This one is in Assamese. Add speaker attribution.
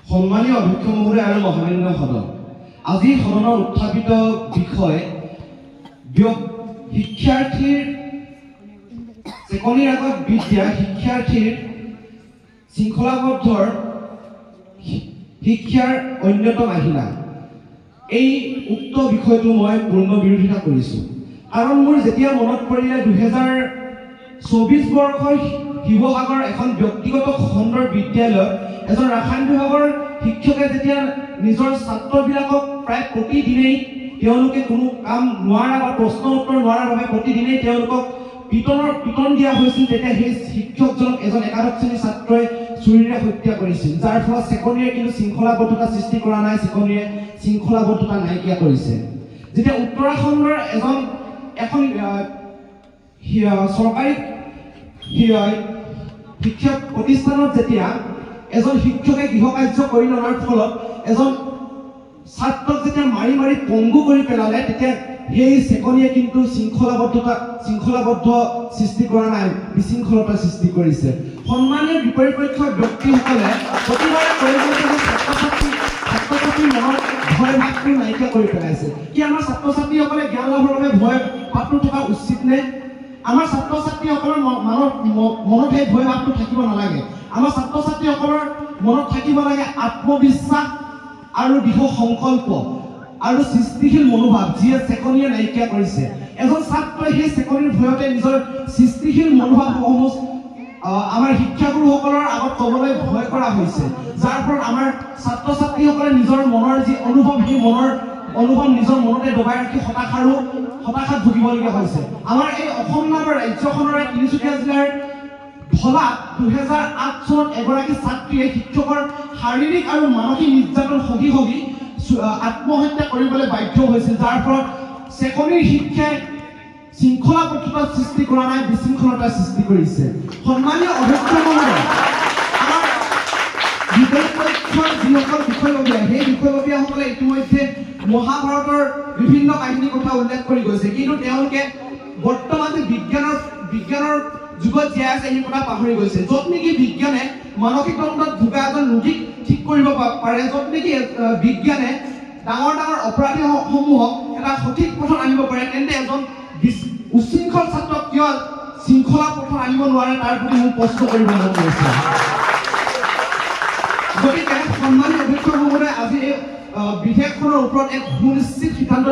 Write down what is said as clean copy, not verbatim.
Speaker 1: সম্মানীয় অধ্যক্ষ মহোদয় আৰু মহামান্য সদন, আজি সদনৰ উত্থাপিত বিষয় শিক্ষাৰ্থীৰ চেকনিৰ আগত বিদ্যা, শিক্ষাৰ্থীৰ শৃংখলাবদ্ধ শিক্ষাৰ অন্যতম আহিলা। এই উক্ত বিষয়টো মই পূৰ্ণ বিৰোধিতা কৰিছোঁ। কাৰণ মোৰ যেতিয়া মনত পৰিলে 2024 বৰ্ষৰ শিৱসাগৰ এখন ব্যক্তিগত খণ্ডৰ বিদ্যালয়ত এজন ৰসায়ন বিভাগৰ শিক্ষকে যেতিয়া নিজৰ ছাত্ৰবিলাকক প্ৰায় প্ৰতিদিনেই তেওঁলোকে কোনো কাম নোৱাৰা বা প্ৰশ্ন উত্তৰ নোৱাৰাৰ বাবে প্ৰতিদিনেই তেওঁলোকক পিটন দিয়া হৈছিল, তেতিয়া সেই শিক্ষকজনক এজন একাদশ শ্ৰেণীৰ ছাত্ৰই ছুৰীৰে হত্যা কৰিছিল, যাৰ ফলত চেকনিয়ে কিন্তু শৃংখলাবদ্ধতা সৃষ্টি কৰা নাই, চেকনিয়ে শৃংখলাবদ্ধতা নাইকিয়া কৰিছে। যেতিয়া উত্তৰাখণ্ডৰ এখন চৰকাৰী শিক্ষা প্ৰতিষ্ঠানত যেতিয়া এজন শিক্ষকে গৃহকাৰ্য কৰি অনাৰ ফলত এজন ছাত্ৰক যেতিয়া মাৰি মাৰি পংগু কৰি পেলালে, তেতিয়া সেই চেকনিয়ে কিন্তু শৃংখলাবদ্ধ সৃষ্টি কৰা নাই, বিশৃংখলতা সৃষ্টি কৰিছে। সন্মানীয় বিপৰীত পক্ষৰ ব্যক্তিসকলে প্ৰতিবাৰে কৰিবলৈ ছাত্ৰ-ছাত্ৰীৰ মনত ভয় ভাৱটো নাইকিয়া কৰি পেলাইছে। কি আমাৰ ছাত্ৰ-ছাত্ৰীসকলে জ্ঞান লাভৰ বাবে ভয় ভাৱটো থকা উচিত নে? আমাৰ ছাত্ৰ-ছাত্ৰীসকলৰ মনত সেই ভয় ভাৱটো থাকিব নালাগে। আমাৰ ছাত্ৰ-ছাত্ৰীসকলৰ মনত থাকিব লাগে আত্মবিশ্বাস আৰু দৃঢ় সংকল্প আৰু সৃষ্টিশীল মনোভাৱ, যিয়ে চেকনিয়ে নাইকিয়া কৰিছে। এজন ছাত্ৰই সেই চেকনিৰ ভয়তে নিজৰ সৃষ্টিশীল মনোভাৱসমূহ আমাৰ শিক্ষাগুৰুসকলৰ আগত ক'বলৈ ভয় কৰা হৈছে, যাৰ ফলত আমাৰ ছাত্ৰ-ছাত্ৰীসকলে নিজৰ মনৰ যি অনুভৱ, সেই মনৰ অনুভৱ নিজৰ মনতে দবাই ৰাখি হতাশাত ভুগিবলগীয়া হৈছে। আমাৰ এই অসম নামৰ ৰাজ্যখনৰে তিনিচুকীয়া জিলাৰ ধলাত 2008 চনত এগৰাকী ছাত্ৰীয়ে শিক্ষকৰ শাৰীৰিক আৰু মানসিক নিৰ্যাতন সহি আত্মহত্যা কৰিবলৈ বাধ্য হৈছিল, যাৰ ফলত চেকনিৰ শিক্ষাই শৃংখলাবদ্ধতা সৃষ্টি কৰা নাই, বিশৃংখলতাৰ সৃষ্টি কৰিছে। সন্মানীয় অধ্যক্ষ মহোদয়, আমাৰ বিপৰীত পক্ষৰ যিসকল বিষয়ববীয়া, সেই বিষয়ববীয়াসকলে ইতিমধ্যে মহাভাৰতৰ বিভিন্ন কাহিনীৰ কথা উল্লেখ কৰি গৈছে, কিন্তু তেওঁলোকে বৰ্তমান যে বিজ্ঞানৰ যুগত জীয়াই আছে সেই কথা পাহৰি গৈছে। য'ত নেকি বিজ্ঞানে মানসিক তন্ত্ৰত ভোগা এজন ৰোগীক ঠিক কৰিব পাৰে, য'ত নেকি বিজ্ঞানে ডাঙৰ অপৰাধীসমূহক এটা সঠিক পথত আনিব পাৰে, তেন্তে এজন উশৃংখল ছাত্ৰক কিয় শৃংখলা পথত আনিব নোৱাৰে, তাৰ প্ৰতি মোক প্ৰশ্ন কৰিব মন গৈছে। গতিকে সন্মানীয় অধ্যক্ষ মহোদয়, আজি এই বিধেয়কখনৰ ওপৰত এক সুনিশ্চিত সিদ্ধান্ত